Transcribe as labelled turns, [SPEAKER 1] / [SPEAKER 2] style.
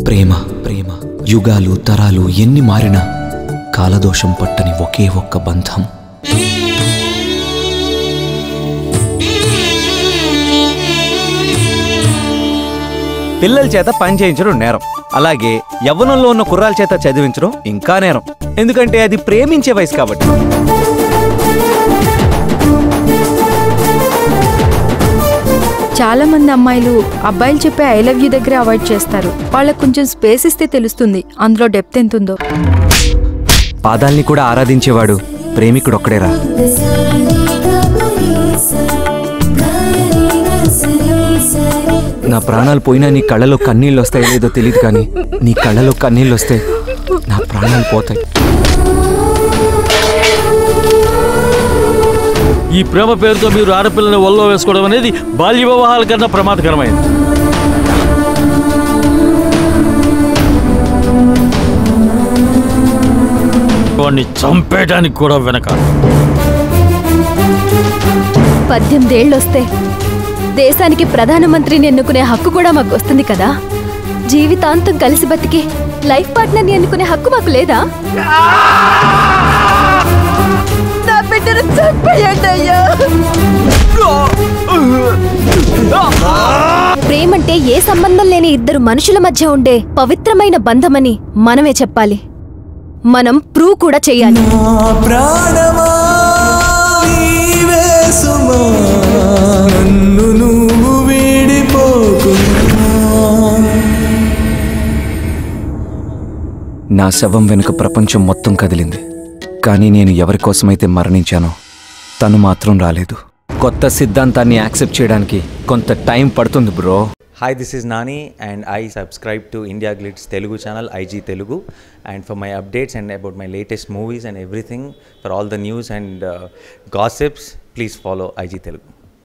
[SPEAKER 1] ప్రేమ ప్రేమ యుగాలు తరాలు ఎన్ని మారినా కాలదోషం పట్టని ఒకే ఒక్క బంధం.
[SPEAKER 2] పిల్లల చేత పని చేయించడం నేరం, అలాగే యవ్వనంలో ఉన్న కుర్రాల చేత చదివించడం ఇంకా నేరం. ఎందుకంటే అది ప్రేమించే వయసు కాబట్టి.
[SPEAKER 3] చాలా మంది అమ్మాయిలు అబ్బాయిలు చెప్పే ఐ లవ్ యూ దగ్గర అవాయిడ్ చేస్తారు. వాళ్ళకు కొంచెం స్పేస్ ఇస్తే తెలుస్తుంది అందులో డెప్త్ ఎంతుందో.
[SPEAKER 2] పాదాల్ని కూడా ఆరాధించేవాడు ప్రేమికుడు ఒక్కడేరా. నా ప్రాణాలు పోయినా నీ కళ్ళలో కన్నీళ్ళు వస్తాయో లేదో తెలియదు, కానీ నీ కళ్ళలో కన్నీళ్ళు వస్తే నా ప్రాణాలు పోతాయి.
[SPEAKER 4] ఈ ప్రేమ పేరుతో మీరు ఆడపిల్లని ఒళ్ళో వేసుకోవడం అనేది బాల్య వివాహాల కన్నా ప్రమాదకరమైనది. వాడిని చంపేయడానికి కూడా వెనక.
[SPEAKER 5] 18 ఏళ్ళు వస్తే దేశానికి ప్రధానమంత్రిని ఎన్నుకునే హక్కు కూడా మాకు వస్తుంది కదా. జీవితాంతం కలిసి బతికి లైఫ్ పార్ట్నర్ని ఎన్నుకునే హక్కు మాకు లేదా? నా బిడ్డను చంపేయండయ్యా. ప్రేమంటే ఏ సంబంధం లేని ఇద్దరు మనుషుల మధ్య ఉండే పవిత్రమైన బంధమని మనమే చెప్పాలి. మనం ప్రూవ్ కూడా చెయ్యాలి.
[SPEAKER 1] నా శవం వెనుక ప్రపంచం మొత్తం కదిలింది, కానీ నేను ఎవరి కోసమైతే మరణించానో తను మాత్రం రాలేదు. కొత్త సిద్ధాంతాన్ని యాక్సెప్ట్ చేయడానికి కొంత టైం పడుతుంది bro.
[SPEAKER 6] Hi, this is Nani and I subscribe to India Glitz Telugu channel IG Telugu, and for my updates and about my latest movies and everything, for all the news and gossips, please follow IG Telugu.